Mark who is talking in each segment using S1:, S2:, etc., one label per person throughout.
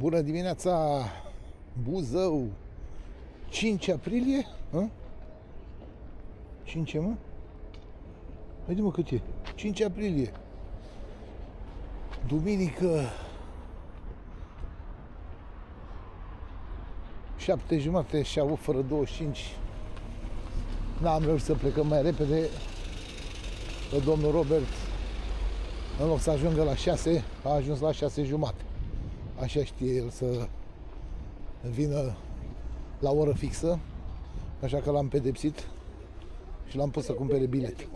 S1: Bună dimineața, Buzău! 5 aprilie? A? 5 mă? Haide mă cât e? 5 aprilie. Duminică. 7:30 și avut fără 25. N-am reușit să plecăm mai repede. Domnul Robert, în loc să ajungă la 6, a ajuns la 6:30. Așa știe el să vină la oră fixă, așa că l-am pedepsit și l-am pus să cumpere bilet.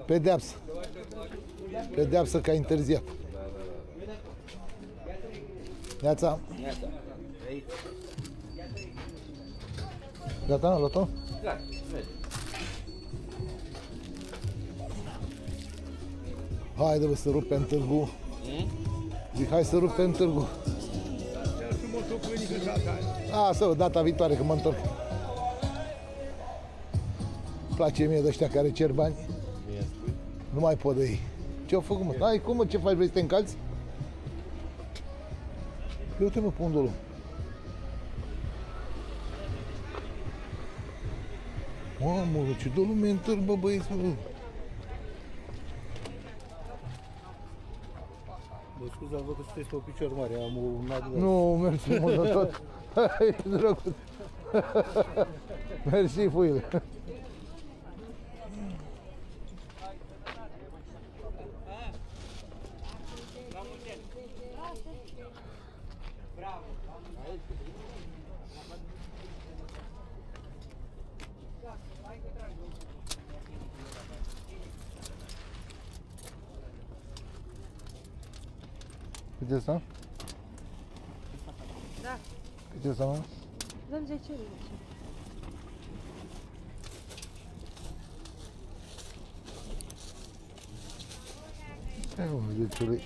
S1: Pedeapsă. Pedeapsă că a întârziat. Neața. Gata, luat-o?
S2: Gata, merge.
S1: Haide bă, să rupem târgu. Zic, hai să rupem târgu. Asta, data viitoare când mă întorc. Place mie de ăștia care cer bani. Nu mai pot de ei. Ce-au făcut, mă? Hai, cum, mă, ce faci? Vrei să te încalți? Eu uite, mă, pe undul. Mamă, ce de lume în târg, bă, băieți, mă.
S3: Mă scuze, am văzut că sunteți pe picior mare, am un adus.
S1: Nu, mersi mult de tot. Hai, drăguț. Mersi, fuile. Cât e asta?
S4: Da.
S1: Cât e asta, mă?
S4: Dăm 10 lei.
S1: Hai, mă, 10 lei.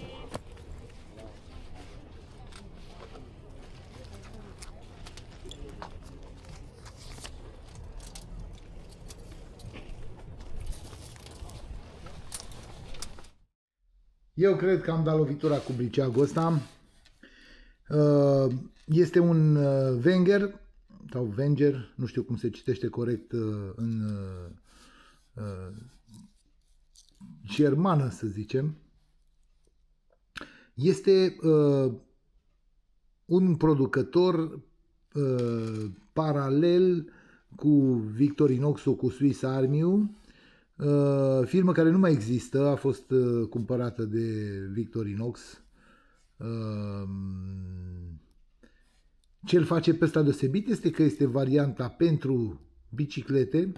S1: Eu cred că am dat lovitura cu briceagul ăsta. Este un Wenger sau Wenger, nu știu cum se citește corect în germană, să zicem. Este un producător paralel cu Victorinox-ul, cu Swiss Army-ul. Firmă care nu mai există, a fost cumpărată de Victorinox. Ce îl face pe ăsta deosebit este că este varianta pentru biciclete.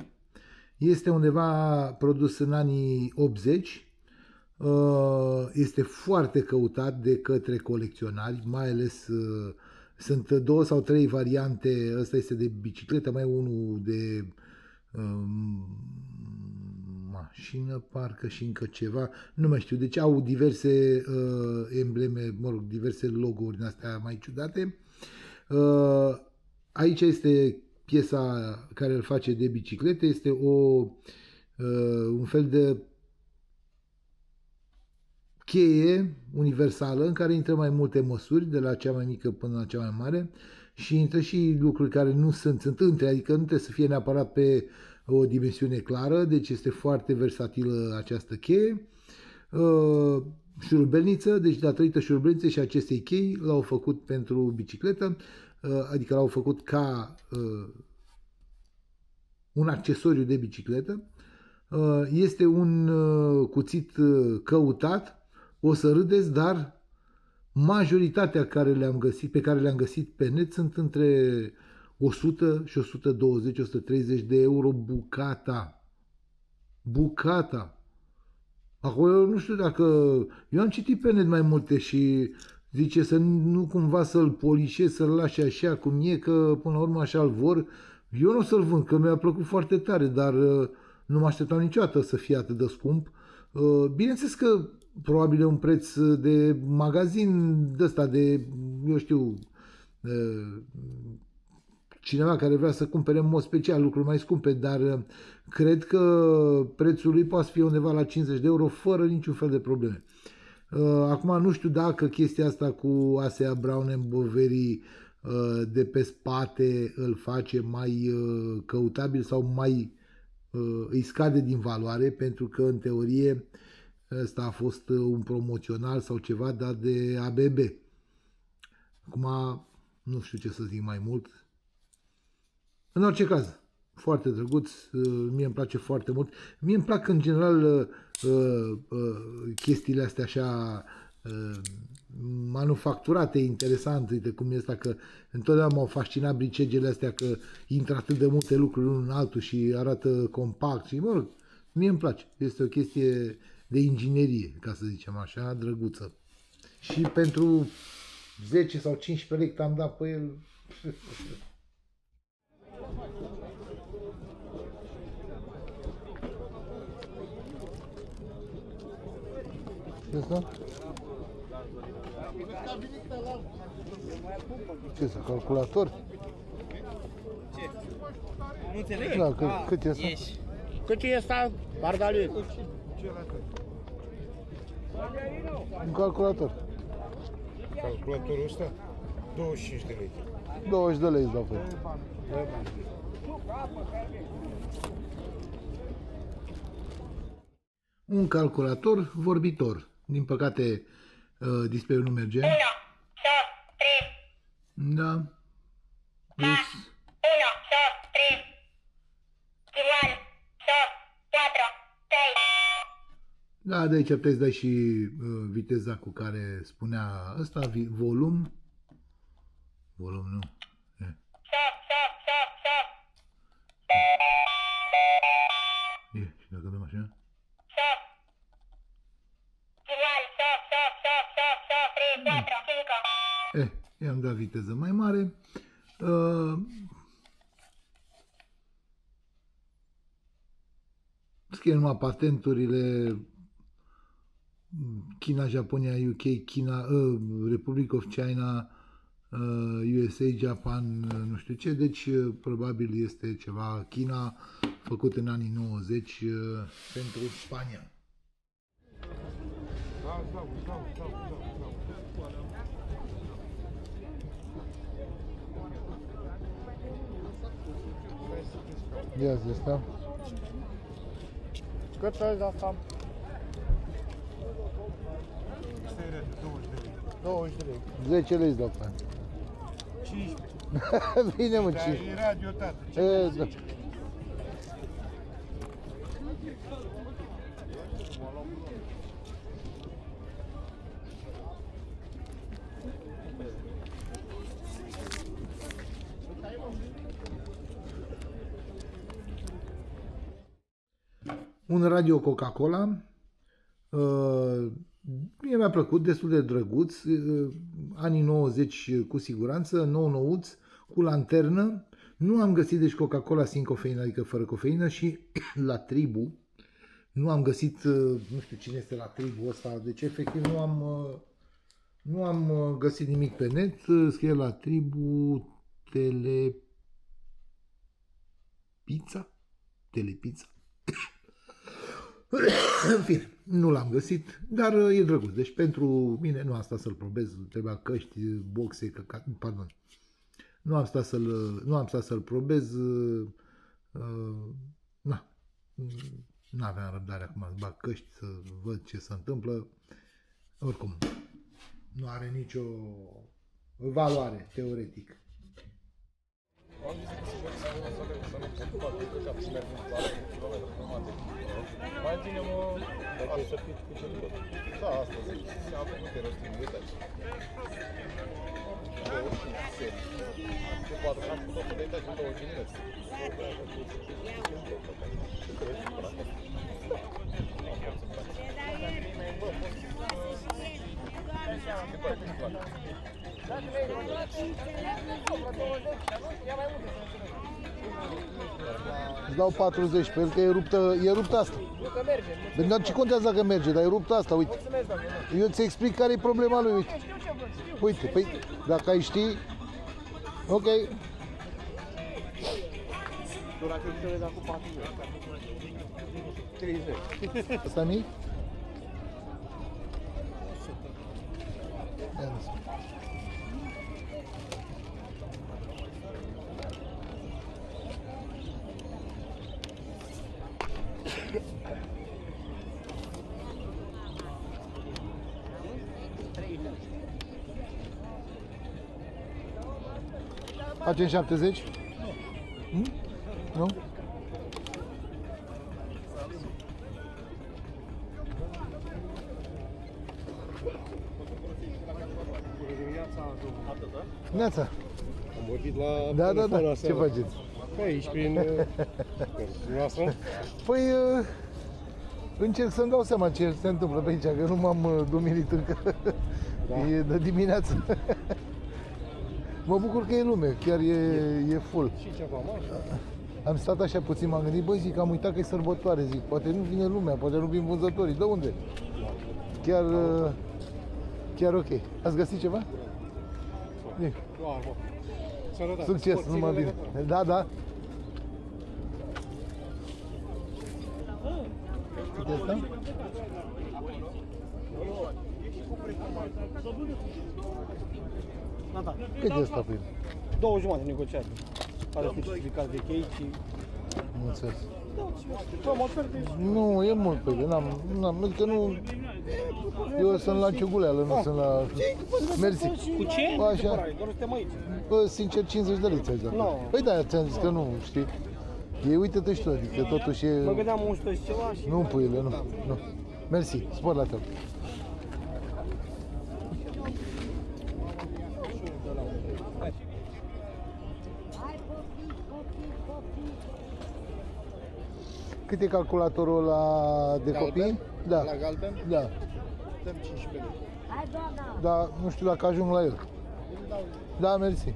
S1: Este undeva produs în anii 80. Este foarte căutat de către colecționari, mai ales sunt 2 sau 3 variante. Ăsta este de bicicletă, mai unul de mașină, parcă și încă ceva, nu mai știu, deci au diverse embleme, mă rog, diverse logo-uri astea mai ciudate. Aici este piesa care îl face de biciclete, este un fel de cheie universală în care intră mai multe măsuri, de la cea mai mică până la cea mai mare, și intră și lucruri care nu sunt între, adică nu trebuie să fie neapărat pe o dimensiune clară, deci este foarte versatilă această cheie. Șurubelniță, deci datorită șurubelniței și acestei chei l-au făcut pentru bicicletă, adică l-au făcut ca un accesoriu de bicicletă. Este un cuțit căutat, o să râdeți, dar majoritatea pe care le-am găsit pe net sunt între 100 și 120-130 de euro bucata. Bucata. Acolo nu știu dacă... Eu am citit pe net mai multe și zice să nu cumva să-l polișezi, să-l lași așa cum e, că până la urmă așa-l vor. Eu nu o să-l vând, că mi-a plăcut foarte tare, dar nu mă așteptam niciodată să fie atât de scump. Bineînțeles că probabil e un preț de magazin de ăsta, de, eu știu, cineva care vrea să cumpere în mod special lucruri mai scumpe, dar cred că prețul lui poate fi undeva la 50 de euro fără niciun fel de probleme. Acum nu știu dacă chestia asta cu ASEA Brown & Boveri de pe spate îl face mai căutabil sau mai îi scade din valoare, pentru că în teorie ăsta a fost un promoțional sau ceva dat de ABB. Acum nu știu ce să zic mai mult. În orice caz, foarte drăguț, mie îmi place foarte mult. Mie îmi plac în general chestiile astea așa manufacturate, interesant. Uite cum este, că întotdeauna m-au fascinat bricegele astea, că intră atât de multe lucruri unul în altul și arată compact și, mă rog, mie îmi place. Este o chestie de inginerie, ca să zicem așa, drăguță. Și pentru 10 sau 15 lei am dat pe el. Asta? Ce este, calculator?
S2: Ce? Nu înțeleg.
S1: Da, cât e asta?
S2: Ieși.
S3: Cât e asta, Margalit?
S1: Un calculator.
S4: Calculatorul ăsta? 25 de lei.
S1: 20 de lei îți dau pe el. Un calculator vorbitor. Din păcate, display-ul nu merge.
S5: 1, 2, 3.
S1: Da. X.
S5: 1, 2, 3. Igual. 2, 4, 3.
S1: Da, de aici puteți da și viteza cu care spunea ăsta, volum. Volum, nu. E, și dacă dăm așa?
S5: Igual. 3, 4, 5.
S1: I-am dat viteză mai mare. Scrie numai patenturile China, Japonia, UK, China, Republic of China, USA, Japan, nu știu ce, deci probabil este ceva China făcut în anii 90 pentru Spania. Ia zi asta.
S3: Cât să-ți asta? 20 de lei.
S1: 10 lei îți dau pe
S4: 15.
S1: Bine, mă,
S4: Dar
S1: ce?
S4: e radio, tată. Ce
S1: Da. Un radio Coca-Cola. Mie mi-a plăcut, destul de drăguț, anii 90 cu siguranță, nou-nouț, cu lanternă. Nu am găsit deci Coca-Cola sin cofeină, adică fără cofeină, și la Tribu. Nu am găsit, nu știu cine este la Tribu ăsta, deci efectiv nu am găsit nimic pe net. Scrie la Tribu Telepizza? Telepizza? În fine, nu l-am găsit, dar e drăguț. Deci pentru mine nu am stat să-l probez, trebuia căști, boxe, pardon. Nu am stat să-l probez. N-aveam răbdare acum să bag căști, să văd ce se întâmplă. Oricum, nu are nicio valoare, teoretic.
S4: Mai bine mă așteptit cu ce tot. Da, asta zic. Am făcut de rost în uitați. De 4 am făcut de uitați în 2 generați. Ce crezi?
S1: Îți dau 40 pe el, că e ruptă asta. Dar ce contează dacă merge, dar e ruptă asta, uite. Eu îți explic care e problema lui, uite. Uite, păi, dacă ai ști, ok.
S3: Tu la cât le-ai dat cu 40? 30.
S1: Asta mic? Facem 70? Nu? Neața.
S3: Am vorbit la
S1: Da, da,
S3: telefon
S1: da.
S3: aseară.
S1: Ce faceți?
S3: Pe aici, prin... Noastră?
S1: Păi, încerc să-mi dau seama ce se întâmplă pe aici, că nu m-am dumirit încă. E de dimineață. Mă bucur că e lume, chiar e full.
S3: Și ceva mai?
S1: Am stat așa puțin, m-am gândit, băi, zic, am uitat că e sărbătoare, zic, poate nu vine lumea, poate nu vin vânzătorii, de unde? Chiar ok. Ați găsit ceva? Bine.
S3: Sănătate.
S1: Succes, numai bine. Da, da. Cât e asta? Cât e asta pe el?
S3: 2 jumate negociate. Are specificat de chei și...
S1: Mulțumesc.
S3: Bă, mă pierde.
S1: Nu, e mult pe el, adică nu... Eu sunt la ciuguleală, nu sunt la... Mersi.
S3: Cu ce?
S1: Așa.
S3: Doar suntem aici.
S1: Bă, sincer, 50 de lei ți-aș da.
S3: Nu.
S1: Păi da, ți-am zis că nu, știi? E, uite-te și tu, adică totuși e...
S3: Mă gândeam 100 și ceva și...
S1: Nu, puiule, nu. Mersi, spor la tău. Cât e calculatorul ăla de copii? Da.
S4: La galben?
S1: Da.
S4: Dăm 15 lei.
S1: Da, nu știu dacă ajung la el. Da, mersi.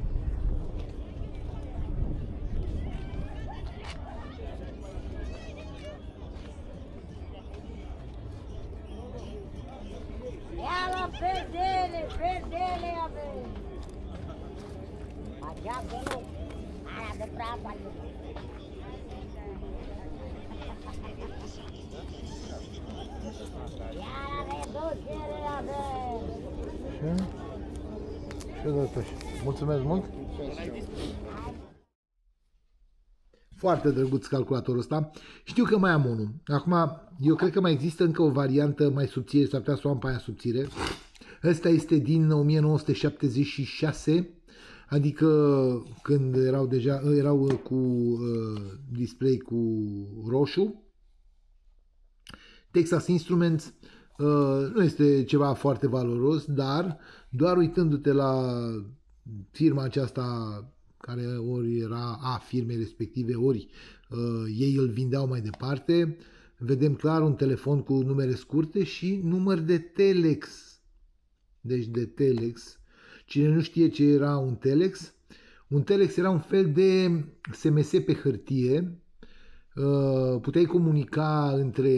S6: Ela perdele avem. Așa avem ala de praf ali. Iar reducere avem.
S1: Ce dă mulțumesc mult. Foarte drăguț calculatorul ăsta. Știu că mai am unul. Acum, eu cred că mai există încă o variantă mai subțire, s-ar putea să o am pe aia subțire. Ăsta este din 1976, adică când erau cu display cu roșu. Texas Instruments nu este ceva foarte valoros, dar doar uitându-te la firma aceasta care ori era a firmei respective, ori ei îl vindeau mai departe, vedem clar un telefon cu numere scurte și număr de telex. Deci de telex. Cine nu știe ce era un telex era un fel de SMS pe hârtie. Puteai comunica între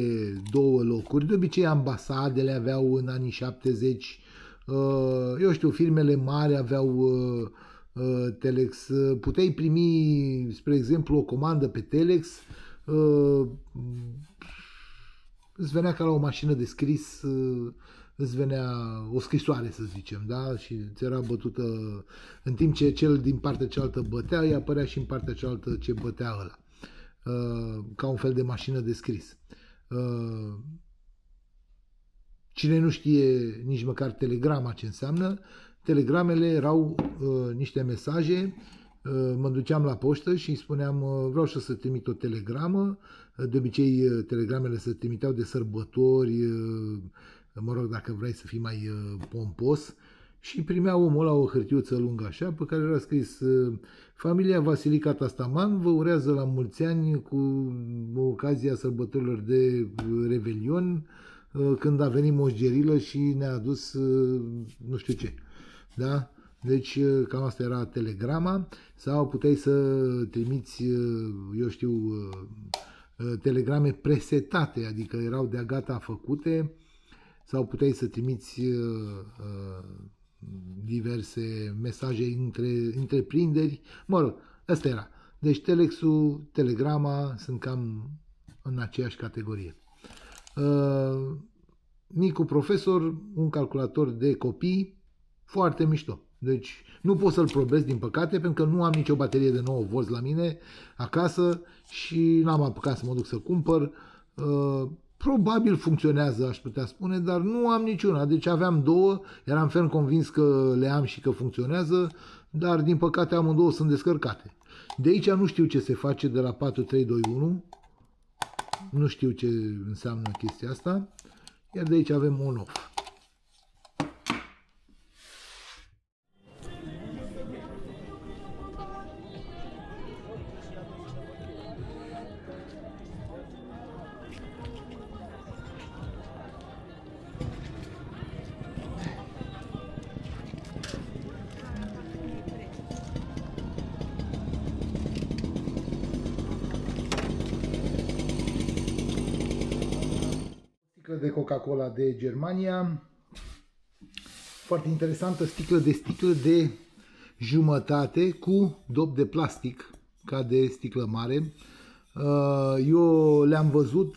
S1: două locuri. De obicei ambasadele aveau în anii 70, eu știu, firmele mari aveau telex. Puteai primi, spre exemplu, o comandă pe telex, îți venea ca la o mașină de scris, îți venea o scrisoare, să zicem, da? Și ți era bătută, în timp ce cel din partea cealaltă bătea, îi apărea și în partea cealaltă ce bătea ăla. Ca un fel de mașină de scris. Cine nu știe nici măcar telegrama ce înseamnă, telegramele erau niște mesaje, mă duceam la poștă și îi spuneam vreau să trimit o telegramă, de obicei telegramele se trimiteau de sărbători, mă rog, dacă vrei să fii mai pompos, și primea omul ăla o hârtiuță lungă așa, pe care era scris: familia Vasilica Tastaman vă urează la mulți ani cu ocazia sărbătorilor de Revelion, când a venit Moș Gerilă și ne-a adus nu știu ce. Da? Deci cam asta era telegrama. Sau puteai să trimiți, eu știu, telegrame presetate, adică erau de-a gata făcute, sau puteai să trimiți diverse mesaje între întreprinderi. Mă rog, asta era. Deci telexul, telegrama sunt cam în aceeași categorie. Micul profesor, un calculator de copii, Foarte mișto. Deci nu pot să-l probez, din păcate, pentru că nu am nicio baterie de 9V la mine acasă și n-am apucat să mă duc să cumpăr. Probabil funcționează, aș putea spune, dar nu am niciuna. Deci aveam două, eram ferm convins că le am și că funcționează, dar din păcate amândouă sunt descărcate. De aici nu știu ce se face de la 4321. Nu știu ce înseamnă chestia asta. Iar de aici avem on-off. Sticlă de Coca-Cola de Germania. Foarte interesantă, sticlă de jumătate cu dop de plastic, ca de sticlă mare. Eu le-am văzut,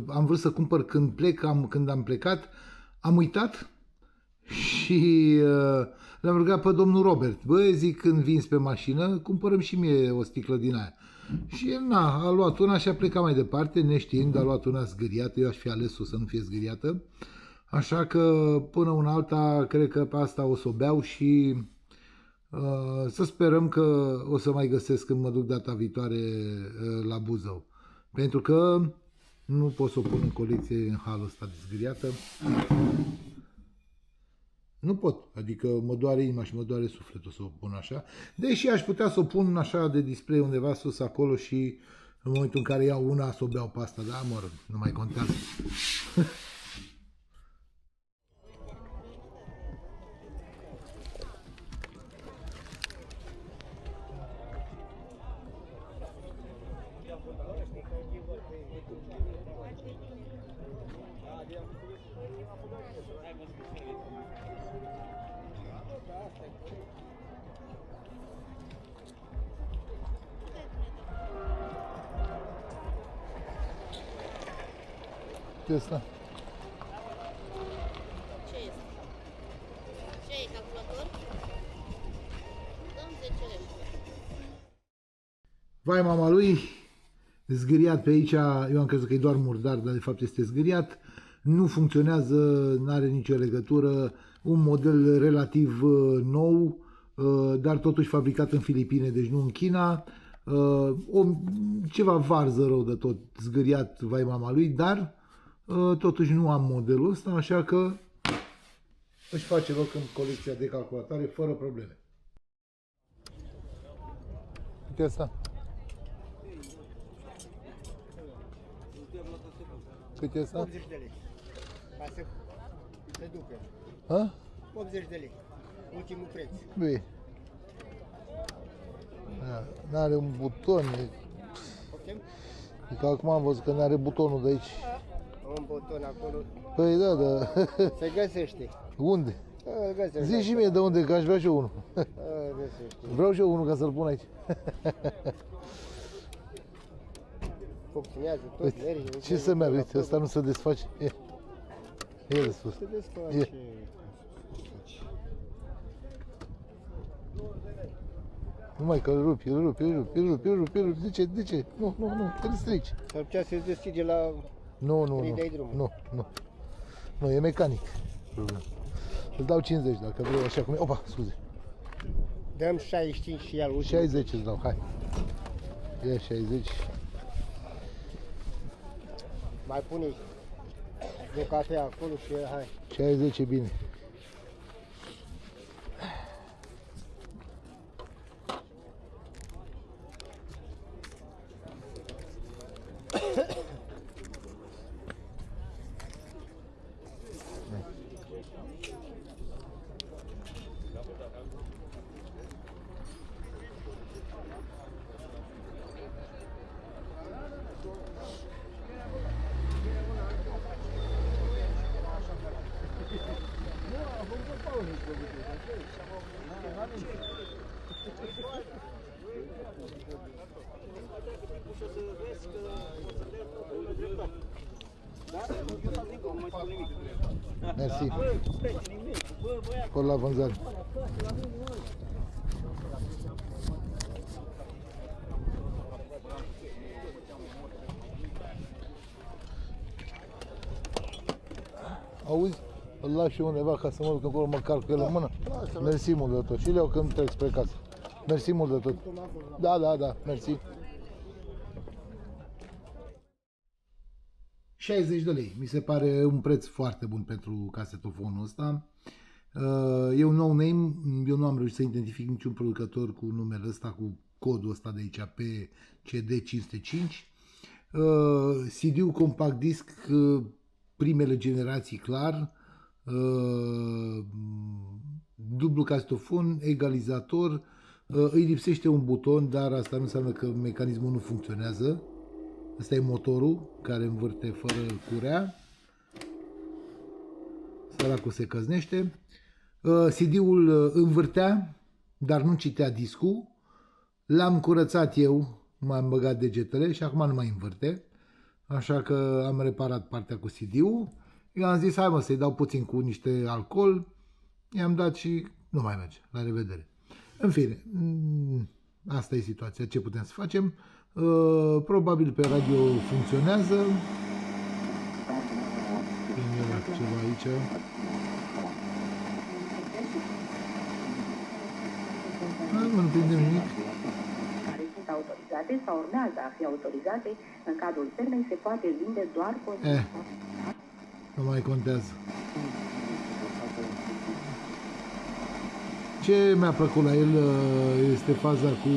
S1: am vrut să cumpăr când am plecat, am uitat și l-am rugat pe domnul Robert. Bă, zic, când vin pe mașină, cumpărăm și mie o sticlă din aia. Și el, a luat una și a plecat mai departe, neștiind, a luat una zgâriată, eu aș fi ales-o să nu fie zgâriată. Așa că, până una alta, cred că pe asta o să o beau și să sperăm că o să mai găsesc când mă duc data viitoare la Buzău. Pentru că nu pot să o pun în colecție în halul ăsta de zgâriată. Nu pot, adică mă doare inima și mă doare sufletul să o pun așa. Deși aș putea să o pun așa de display undeva sus acolo și în momentul în care iau una să o beau pe asta, da, mă rog, nu mai contează. Ce asta?
S7: Ce este? Ce e calculator? Dăm 10 lei.
S1: Vai mama lui, zgâriat pe aici, eu am crezut că e doar murdar, dar de fapt este zgâriat. Nu funcționează, nu are nicio legătură, un model relativ nou, dar totuși fabricat în Filipine, deci nu în China. Ceva varză rău de tot, zgâriat, vai mama lui, dar totuși nu am modelul ăsta, așa că își face loc în colecția de calculatoare fără probleme. Uite asta. Cât e asta?
S3: 80 de lei. Ca să se ducă.
S1: Ha?
S3: 80 de lei. Ultimul preț.
S1: Bine. N-are un buton. E că acum am văzut că n-are butonul de aici.
S3: Un buton acolo.
S1: Păi da, da.
S3: Se găsește.
S1: Unde?
S3: Îl găsește.
S1: Zici și mie de unde, că aș vrea și eu unul.
S3: Îl găsește.
S1: Vreau și eu unul ca să-l pun aici.
S3: Funcționează tot, merge.
S1: Ce să meargă? Uite, ăsta nu se desface. E de sus.
S3: Se desface.
S1: Numai că îl rupi. De ce? Nu, îl strici.
S3: S-ar putea să-ți deschide la...
S1: Nu.
S3: Îi dai drumul.
S1: Nu, e mecanic. Îți dau 50 dacă vrei așa cum e. Opa, scuze.
S3: Dăm 65 și el.
S1: 60 îți dau, hai. Ia 60.
S3: Mai pune de cafea acolo și hai.
S1: 60 e bine. Mersi. Acolo la vânzare. Auzi? Îl las și undeva ca să mă duc acolo măcar cu el în mână. Mersi mult de tot. Și le iau când trec spre casă. Mersi mult de tot. Da, mersi. 60 de lei. Mi se pare un preț foarte bun pentru casetofonul ăsta. E un nou name. Eu nu am reușit să identific niciun producător cu numele ăsta, cu codul ăsta de aici pe CD505. CD-ul compact disc, primele generații clar. Dublu casetofon, egalizator. Îi lipsește un buton, dar asta nu înseamnă că mecanismul nu funcționează. Asta e motorul care învârte fără curea. Săracul se căznește. CD-ul învârtea, dar nu citea discul. L-am curățat eu, m-am băgat degetele și acum nu mai învârte. Așa că am reparat partea cu CD-ul. Eu am zis, hai mă, să-i dau puțin cu niște alcool. I-am dat și nu mai merge. La revedere. În fine, asta e situația. Ce putem să facem? Probabil pe radio funcționează. Prinde ceva aici. Nu prindem nimic.
S8: Care sunt autorizate sau urmează a fi autorizate în cadrul firmei se poate vinde doar
S1: Nu mai contează. Ce mi-a plăcut la el este faza cu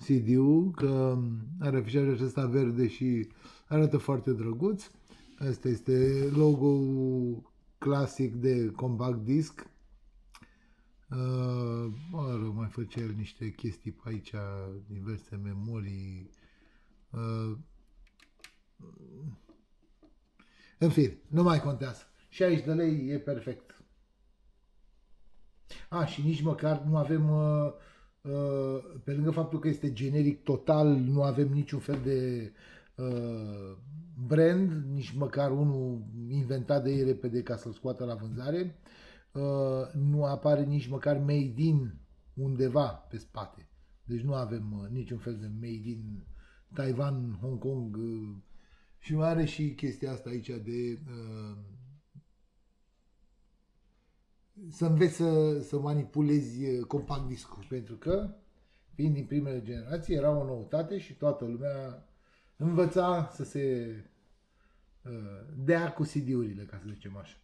S1: CD-ul, că are afișajul acesta verde și arată foarte drăguț. Asta este logo-ul clasic de compact disc. Mai făcea el niște chestii pe aici, diverse memorii. În fine, nu mai contează. 60 de lei e perfect. Și nici măcar nu avem, pe lângă faptul că este generic total, nu avem niciun fel de brand, nici măcar unul inventat de ei repede ca să-l scoată la vânzare. Nu apare nici măcar made in undeva pe spate. Deci nu avem niciun fel de made in Taiwan, Hong Kong și mai are și chestia asta aici de să înveți să manipulezi compact discul, pentru că fiind din primele generații era o noutate și toată lumea învăța să se dea cu CD-urile, ca să zicem așa.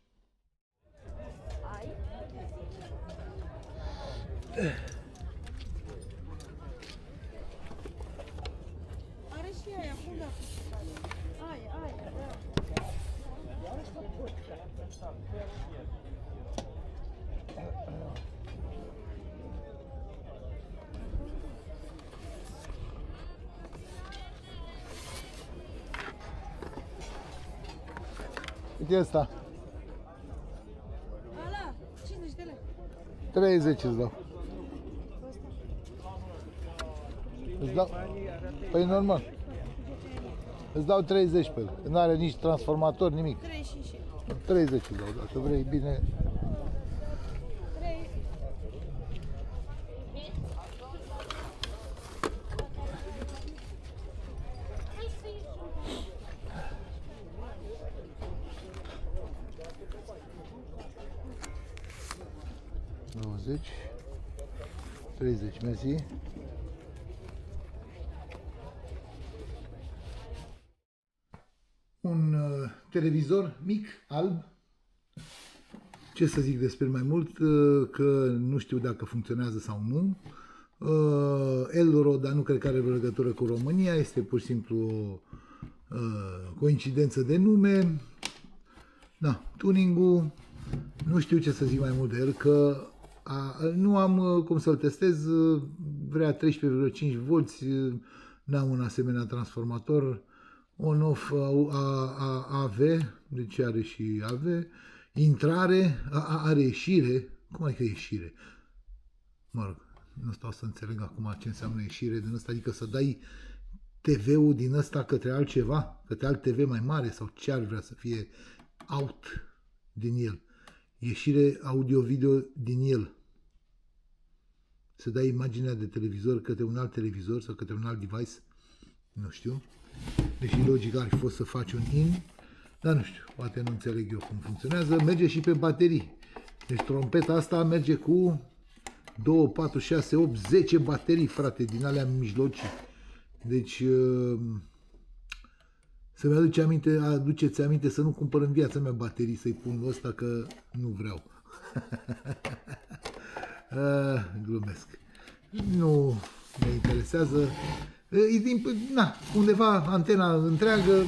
S7: Are și aia, cum da? Aia, da.
S1: Cât e ăsta?
S7: Ala, 50 de lei.
S1: 30 îți dau. Îți dau? Păi normal. Îți dau 30 pe el. Nu are nici transformator, nimic.
S7: 35.
S1: 30 îți dau, dacă vrei bine.
S7: 3.
S1: $20, 30, mersi. Un televizor mic, alb. Ce să zic despre mai mult, că nu știu dacă funcționează sau nu. Elro, dar nu cred că are vreo legătură cu România, este pur și simplu o coincidență de nume. Da, tuning-ul, nu știu ce să zic mai mult de el, că nu am cum să-l testez, vrea 13,5V, n-am un asemenea transformator, on-off AV, deci are și AV, intrare, are ieșire, cum adică ieșire? Mă rog, nu stau să înțeleg acum ce înseamnă ieșire din ăsta, adică să dai TV-ul din ăsta către altceva, către alt TV mai mare sau ce ar vrea să fie out din el. ieșire audio-video din el. Să dai imaginea de televizor către un alt televizor sau către un alt device, nu știu. Deși logic ar fi fost să faci un in, dar nu știu, poate nu înțeleg eu cum funcționează. Merge și pe baterii. Deci trompeta asta merge cu 2, 4, 6, 8, 10 baterii, frate, din alea mijlocii. Deci să-mi aduceți aminte să nu cumpăr în viața mea baterii, să-i pun ăsta că nu vreau. Glumesc. Nu mă interesează. Undeva antena întreagă,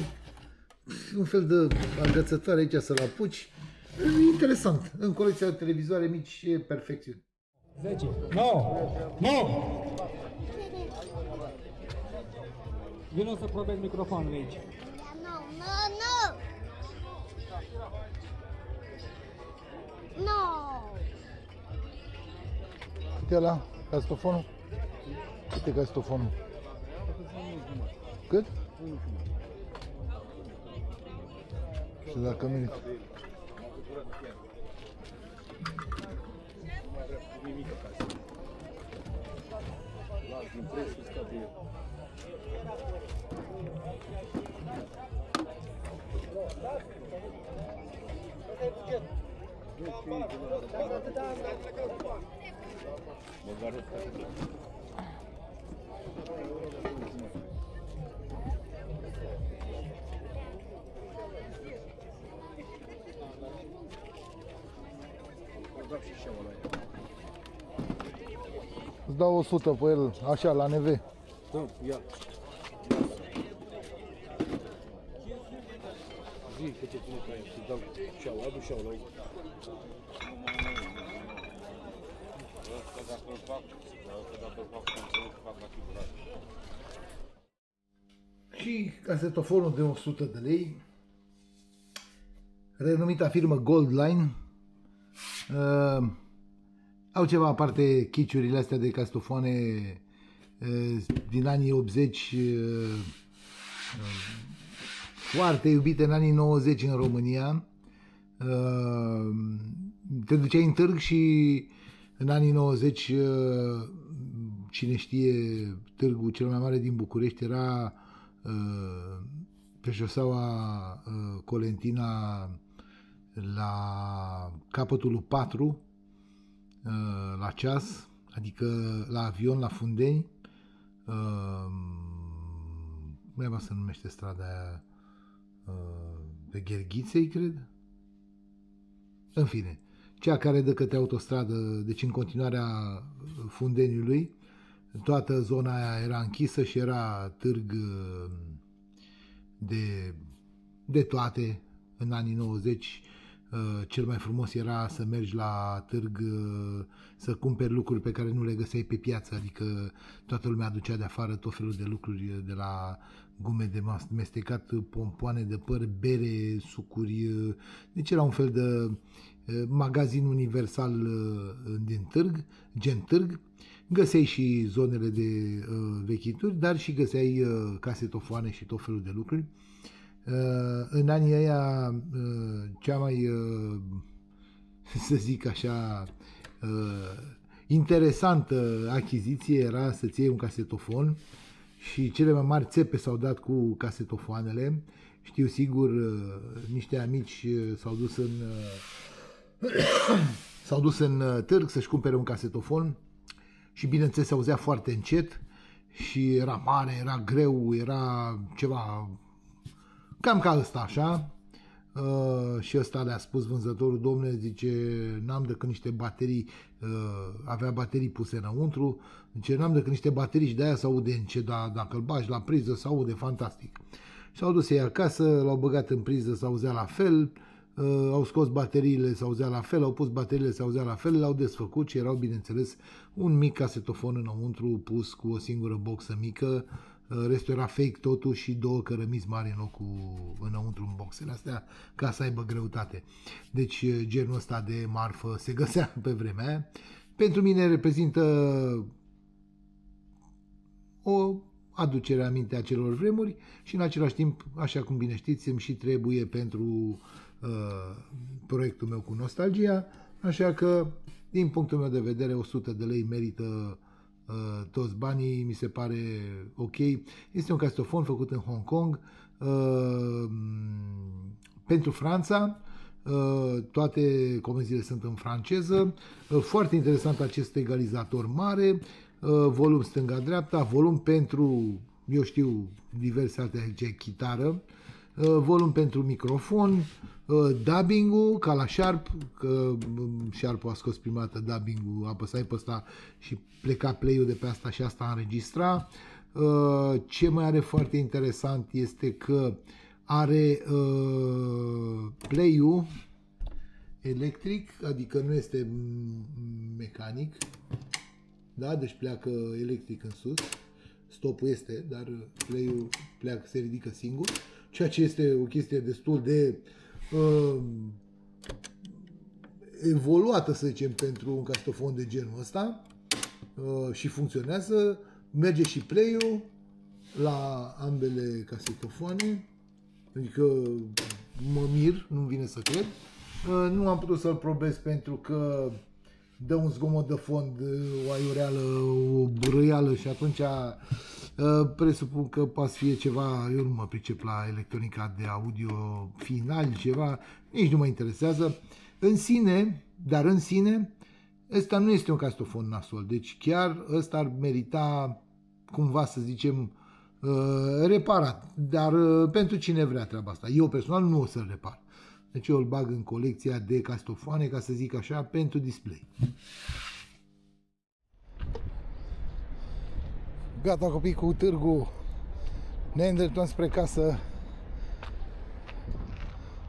S1: un fel de agățătoare aici să-l apuci. Interesant. În colecția de televizoare mici e perfecțiune.
S2: 10. 9. 9. Vino să probezi microfonul aici.
S1: Cât e ăla? Castofonul? Cât e castofonul? Cât? Și dacă merită. Îți dau 100 pe el, așa, la NV.
S4: Da, ia. Zi, că ce pune pe aia, să dau șeau, adu șeau la urmă.
S1: Și casetofonul de 100 de lei, renumita firmă Goldline. Au ceva aparte chiciurile astea de castofoane din anii 80, foarte iubite în anii 90 în România. Te duceai în târg și în anii 90, cine știe, târgul cel mai mare din București era pe șoseaua Colentina, la capătul 4, la Ceas, adică la Avion, la Fundeni. Cum se numește strada aia? Pe Gherghiței, cred? În fine, cea care dă către autostradă, deci în continuarea Fundeniului. Toată zona aia era închisă și era târg de toate în anii 90. Cel mai frumos era să mergi la târg să cumperi lucruri pe care nu le găseai pe piață, adică toată lumea aducea de afară tot felul de lucruri, de la gume de mestecat, pompoane de păr, bere, sucuri. Deci era un fel de magazin universal din târg, gen târg. Găseai și zonele de vechituri, dar și găseai casetofoane și tot felul de lucruri. În anii ăia, cea mai, să zic așa, interesantă achiziție era să-ți iei un casetofon și cele mai mari țepe s-au dat cu casetofoanele. Știu sigur, niște amici s-au dus în târg să-și cumpere un casetofon și bineînțeles se auzea foarte încet și era mare, era greu, era ceva cam ca ăsta, așa. Și ăsta le-a spus vânzătorul: domne, zice, n-am decât niște baterii, avea baterii puse înăuntru, zice, n-am decât niște baterii și de-aia se aude încet, dar dacă îl bagi la priză se aude fantastic. Și-au dus ei acasă, l-au băgat în priză, se auzea la fel, au scos bateriile, se auzea la fel, au pus bateriile, se auzea la fel, l-au desfăcut și erau, bineînțeles, un mic casetofon înăuntru pus cu o singură boxă mică. Restul era fake totul și două cărămizi mari înăuntru în boxele astea, ca să aibă greutate. Deci genul ăsta de marfă se găsea pe vremea aia. Pentru mine reprezintă o aducere aminte a celor vremuri și în același timp, așa cum bine știți, îmi și trebuie pentru proiectul meu cu nostalgia, așa că, din punctul meu de vedere, 100 de lei merită toți banii, mi se pare ok. Este un castofon făcut în Hong Kong, pentru Franța, toate comenzile sunt în franceză, foarte interesant acest egalizator mare, volum stânga-dreapta, volum pentru, eu știu, diverse alte aici, chitară, volum pentru microfon, dubbing-ul, ca la Sharp, că Sharp-ul a scos prima dată dubbing-ul, apăsai pe ăsta și pleca play-ul de pe asta și asta înregistra. Ce mai are foarte interesant este că are play-ul electric, adică nu este mecanic, da? Deci pleacă electric în sus, stopul este, dar play-ul pleacă, se ridică singur, ceea ce este o chestie destul de evoluată, să zicem, pentru un castofon de genul ăsta, și funcționează, merge și play-ul la ambele casetofoane, adică mă mir, nu-mi vine să cred. Nu am putut să-l probez pentru că dă un zgomot de fond, o aiureală, o brăială și atunci presupun că poate fi ceva, eu nu mă pricep la electronica de audio final, ceva, nici nu mă interesează. În sine, dar în sine, ăsta nu este un castofon nasol, deci chiar ăsta ar merita, cumva să zicem, reparat, dar pentru cine vrea treaba asta. Eu personal nu o să-l repar. Deci eu îl bag în colecția de castofoane, ca să zic așa, pentru display. Gata copii cu târgul, ne îndreptăm spre casă.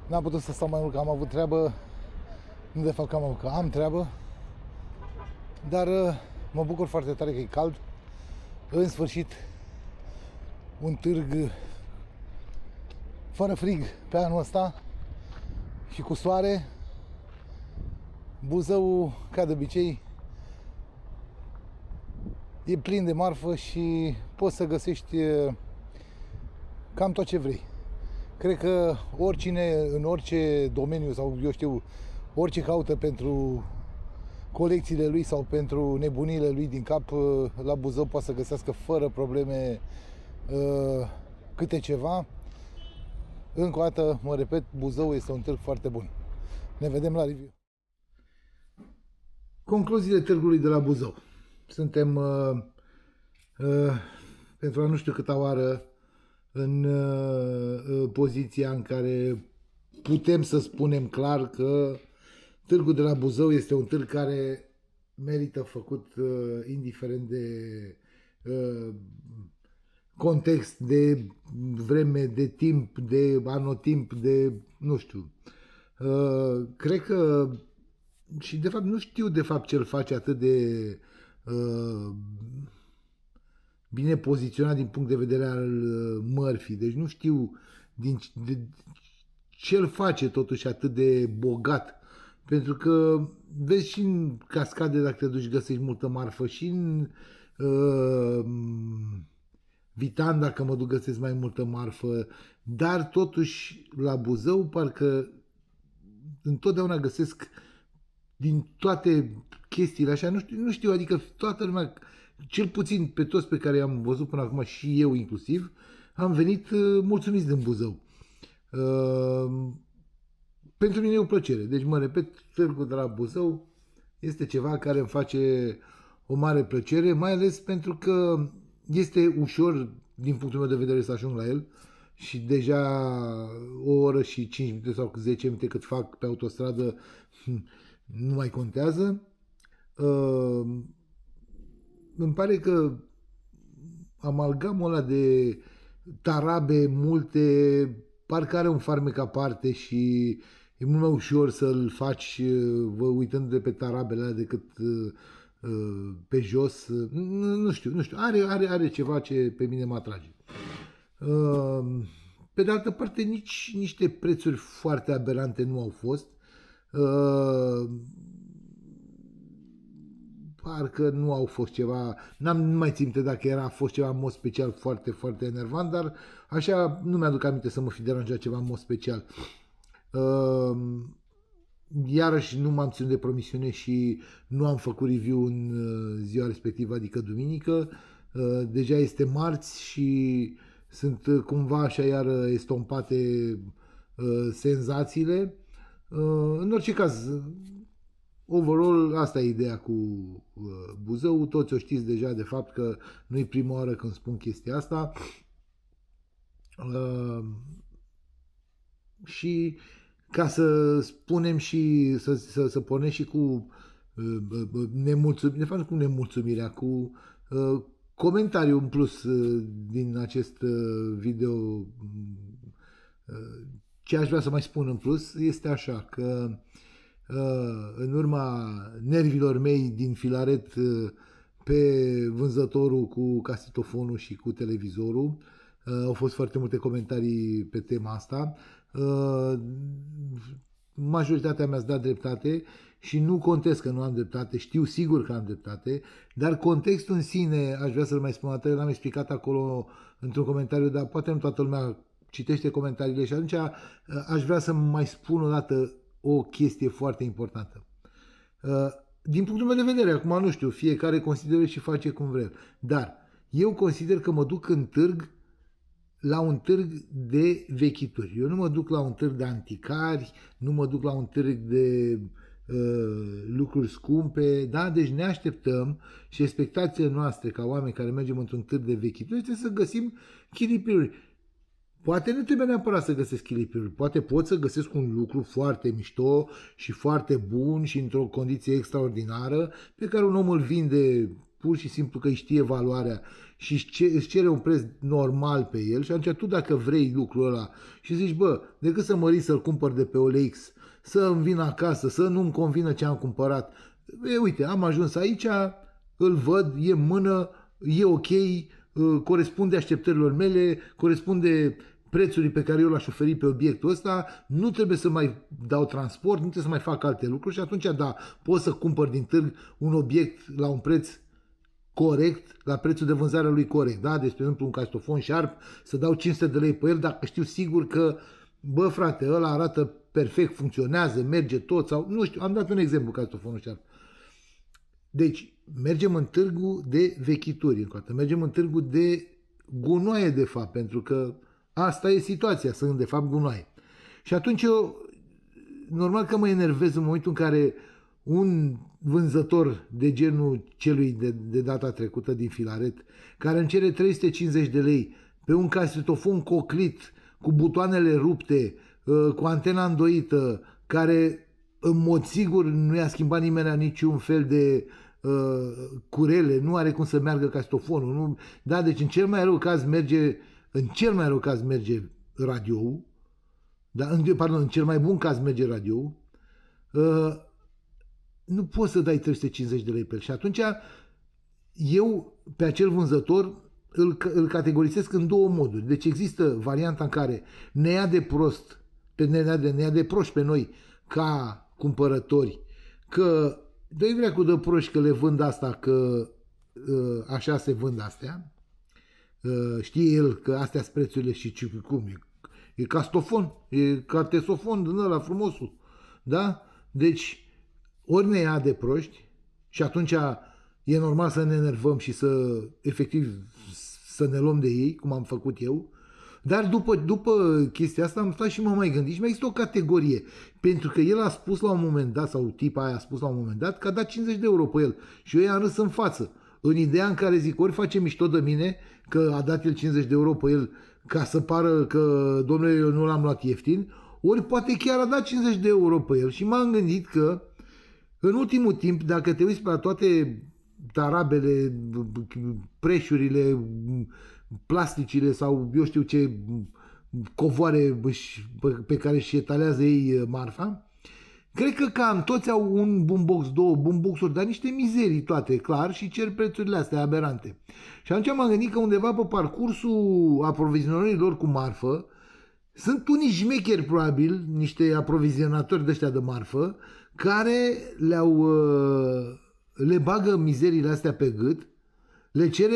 S1: N-am putut să stau mai mult că am avut treabă, nu de fapt că am treabă, dar mă bucur foarte tare că e cald. În sfârșit, un târg fără frig pe anul ăsta și cu soare. Buzău, ca de obicei, e plin de marfă și poți să găsești cam tot ce vrei. Cred că oricine, în orice domeniu sau eu știu, orice caută pentru colecțiile lui sau pentru nebunile lui din cap, la Buzău poate să găsească fără probleme câte ceva. Încă o dată, mă repet, Buzău este un târg foarte bun. Ne vedem la review. Concluziile târgului de la Buzău. Suntem pentru a nu știu câta oară în poziția în care putem să spunem clar că târgul de la Buzău este un târg care merită făcut indiferent de context, de vreme, de timp, de anotimp, de nu știu. Cred că și de fapt nu știu de fapt ce îl face atât de bine poziționat din punct de vedere al mărfii. Deci nu știu ce îl face totuși atât de bogat. Pentru că vezi și în cascade, dacă te duci, găsești multă marfă, și în Vitan, dacă mă duc, găsesc mai multă marfă, dar totuși la Buzău parcă întotdeauna găsesc din toate chestiile așa, nu știu, adică toată lumea, cel puțin pe toți pe care i-am văzut până acum și eu inclusiv, am venit mulțumiți din Buzău. Pentru mine e o plăcere, deci mă repet, târgul de la Buzău este ceva care îmi face o mare plăcere, mai ales pentru că este ușor, din punctul meu de vedere, să ajung la el și deja o oră și 5 minute sau 10 minute cât fac pe autostradă nu mai contează. Îmi pare că amalgamul ăla de tarabe multe parcă are un farmec aparte și e mult mai ușor să-l faci uitând de pe tarabele alea decât pe jos. Nu știu. Are ceva ce pe mine mă atrage. Pe de altă parte, nici niște prețuri foarte aberante nu au fost. Parcă nu au fost ceva, nu mai țin minte dacă a fost ceva în mod special foarte, foarte enervant, dar așa nu mi-aduc aminte să mă fi deranjat ceva în mod special. Iarăși nu m-am ținut de promisiune și nu am făcut review în ziua respectivă, adică duminică. Deja este marți și sunt cumva așa iar estompate senzațiile. În orice caz, overall, asta e ideea cu Buzău. Toți o știți deja de fapt că nu e prima oară când spun chestia asta. Și ca să spunem și să pornem și cu nemulțumirea, cu comentariu în plus din acest video. Ce aș vrea să mai spun în plus este așa că în urma nervilor mei din Filaret pe vânzătorul cu casetofonul și cu televizorul, au fost foarte multe comentarii pe tema asta. Majoritatea mi-ați dat dreptate și nu contest că nu am dreptate, știu sigur că am dreptate, dar contextul în sine, aș vrea să-l mai spun atât, l-am explicat acolo într-un comentariu, dar poate nu toată lumea citește comentariile și atunci aș vrea să mai spun o dată o chestie foarte importantă. Din punctul meu de vedere, acum nu știu, fiecare consideră și face cum vrea, dar eu consider că mă duc în târg, la un târg de vechituri. Eu nu mă duc la un târg de anticari, nu mă duc la un târg de lucruri scumpe, da? Deci ne așteptăm și expectațiile noastre ca oameni care mergem într-un târg de vechituri este să găsim chilipiruri. Poate nu trebuie neapărat să găsesc chilipiruri, poate pot să găsesc un lucru foarte mișto și foarte bun și într-o condiție extraordinară pe care un om îl vinde pur și simplu că îi știe valoarea și îți cere un preț normal pe el și atunci tu dacă vrei lucrul ăla și zici, bă, decât să mă risc să-l cumpăr de pe OLX, să îmi vin acasă, să nu-mi convină ce am cumpărat, uite, am ajuns aici, îl văd, e în mână, e ok, corespunde așteptărilor mele, corespunde prețului pe care eu l-aș oferi pe obiectul ăsta, nu trebuie să mai dau transport, nu trebuie să mai fac alte lucruri și atunci, da, pot să cumpăr din târg un obiect la un preț corect, la prețul de vânzare lui corect, da? Deci, de exemplu, un castofon Sharp, să dau 500 de lei pe el, dacă știu sigur că, bă, frate, ăla arată perfect, funcționează, merge tot, sau, nu știu, am dat un exemplu, castofonul Sharp. Deci, mergem în târgul de vechituri, mergem în târgul de gunoaie, de fapt, pentru că asta e situația, sunt, de fapt, gunoaie. Și atunci eu, normal că mă enervez în momentul în care un vânzător de genul celui de data trecută din Filaret, care îmi cere 350 de lei pe un casetofon coclit, cu butoanele rupte, cu antena îndoită, care în mod sigur nu i-a schimbat nimeni niciun fel de curele, nu are cum să meargă casetofonul. Nu? Da, deci în cel mai rău caz merge radio-ul, da, în cel mai bun caz merge radio-ul, nu poți să dai 350 de lei pe el. Și atunci eu pe acel vânzător îl categorisesc în două moduri. Deci există varianta în care ne ia de prost, ne ia de proști pe noi ca cumpărători, că dă-i vreacu de proști că le vând asta, că așa se vând astea. Știe el că astea sunt prețurile și cum e castofon, e cartesofon din ăla frumosul. Da? Deci ori ne ia de proști și atunci e normal să ne enervăm și să, efectiv, să ne luăm de ei, cum am făcut eu. Dar după chestia asta am stat și m-am mai gândit și mai există o categorie. Pentru că el a spus la un moment dat, sau tipa aia a spus la un moment dat, că a dat 50 de euro pe el. Și eu i-am râs în față. În ideea în care zic, ori face mișto de mine, că a dat el 50 de euro pe el, ca să pară că, domnule, eu nu l-am luat ieftin, ori poate chiar a dat 50 de euro pe el. Și m-am gândit că în ultimul timp, dacă te uiți pe toate tarabele, preșurile, plasticile sau eu știu ce covoare pe care își etalează ei marfa, cred că cam toți au un boombox, două boombox-uri, dar niște mizerii toate, clar, și cer prețurile astea aberante. Și atunci m-am gândit că undeva pe parcursul aprovizionării lor cu marfă sunt unii șmecheri, probabil, niște aprovizionatori de ăștia de marfă, care le bagă mizeriile astea pe gât, le cere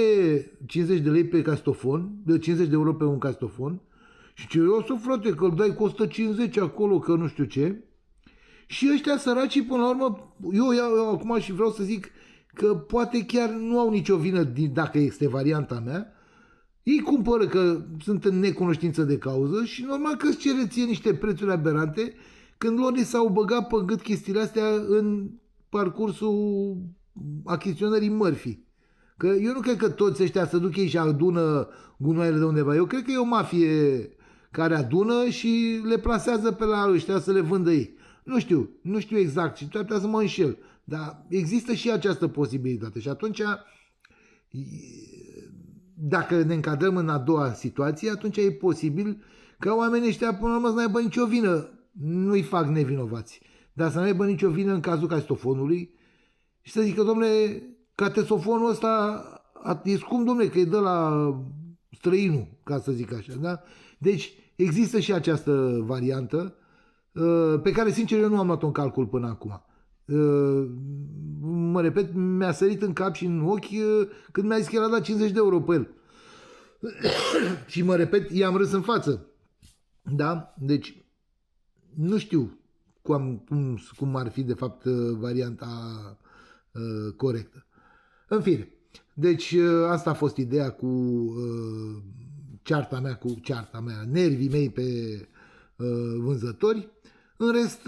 S1: 50 de lei pe castofon, 50 de euro pe un castofon Și ce o să, frate, că îl dai cu 150 acolo, că nu știu ce. Și ăștia săraci, până la urmă, eu acum și vreau să zic că poate chiar nu au nicio vină dacă este varianta mea. Ei cumpără că sunt în necunoștință de cauză și normal că îți cere ție niște prețuri aberante când lor s-au băgat pe gât chestiile astea în parcursul achiziționării mărfii. Că eu nu cred că toți ăștia să duc ei și adună gunoaiele de undeva. Eu cred că e o mafie care adună și le plasează pe la ăștia să le vândă ei. Nu știu exact și toate să mă înșel. Dar există și această posibilitate. Și atunci, dacă ne încadrăm în a doua situație, atunci e posibil ca oamenii ăștia până la urmă să n-aibă nicio vină. Nu-i fac nevinovați. Dar să n-aibă nicio vină în cazul castofonului și să zică, domnule, catesofonul ăsta e scump, domnule, că e de la străinul, ca să zic așa. Da? Deci există și această variantă pe care, sincer, eu nu am luat-o în calcul până acum. Mă repet, mi-a sărit în cap și în ochi când mi-a zis că el a dat 50 de euro pe el. Și mă repet, i-am râs în față. Da? Deci, nu știu cum ar fi, de fapt, varianta corectă. În fine, deci asta a fost ideea cu cearta mea, nervii mei pe vânzători. În rest,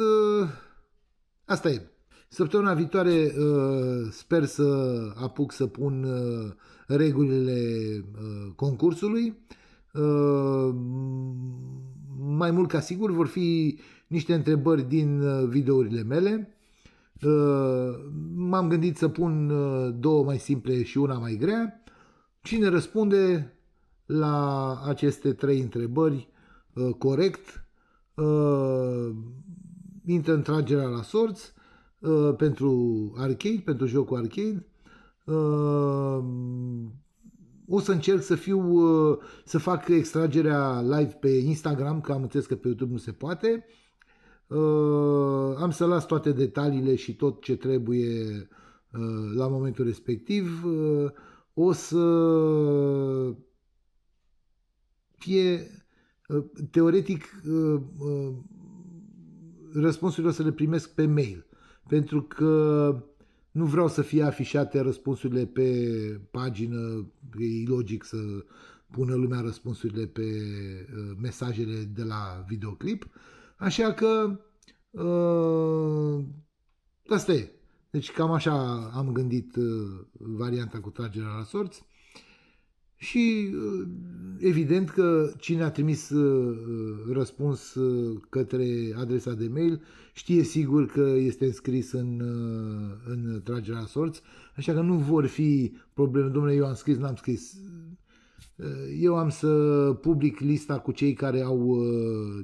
S1: asta e. Săptămâna viitoare sper să apuc să pun regulile concursului. Mai mult ca sigur vor fi niște întrebări din videourile mele. M-am gândit să pun două mai simple și una mai grea. Cine răspunde la aceste trei întrebări corect intră în tragerea la sorți pentru arcade, pentru jocul arcade. O să încerc să fac extragerea live pe Instagram, că am înțeles că pe YouTube nu se poate. Am să las toate detaliile și tot ce trebuie la momentul respectiv. O să fie teoretic răspunsurile o să le primesc pe mail, pentru că nu vreau să fie afișate răspunsurile pe pagină, e logic să pună lumea răspunsurile pe mesajele de la videoclip, așa că asta e. Deci cam așa am gândit varianta cu tragerea la sorți. Și evident că cine a trimis răspuns către adresa de mail știe sigur că este înscris în tragerea la sorți, așa că nu vor fi probleme. Dom'le, eu am scris, n-am scris. Eu am să public lista cu cei care au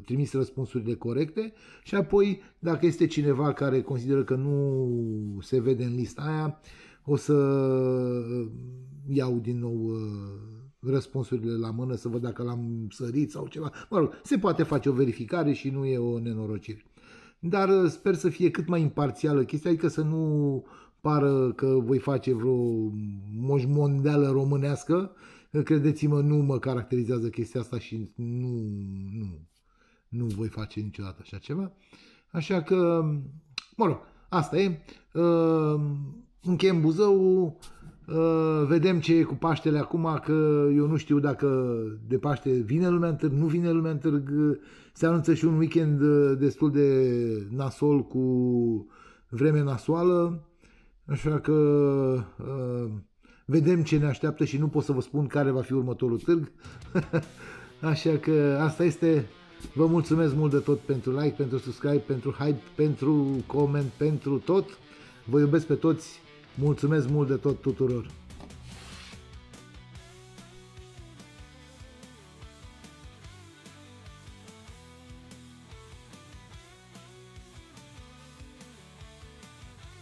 S1: trimis răspunsurile corecte și apoi, dacă este cineva care consideră că nu se vede în lista aia, o să iau din nou răspunsurile la mână să văd dacă l-am sărit sau ceva. Mă rog, se poate face o verificare și nu e o nenorocire. Dar sper să fie cât mai imparțială chestia, adică să nu pară că voi face vreo moșmondeală românească. Credeți-mă, nu mă caracterizează chestia asta și nu voi face niciodată așa ceva. Așa că, mă rog, asta e. Încheiem Buzău, vedem ce e cu Paștele acum, că eu nu știu dacă de Paște vine lumea în târg, nu vine lumea în târg, se anunță și un weekend destul de nasol cu vreme nasoală, așa că vedem ce ne așteaptă și nu pot să vă spun care va fi următorul târg, așa că asta este. Vă mulțumesc mult de tot pentru like, pentru subscribe, pentru hype, pentru coment, pentru tot. Vă iubesc pe toți. Mulțumesc mult de tot tuturor!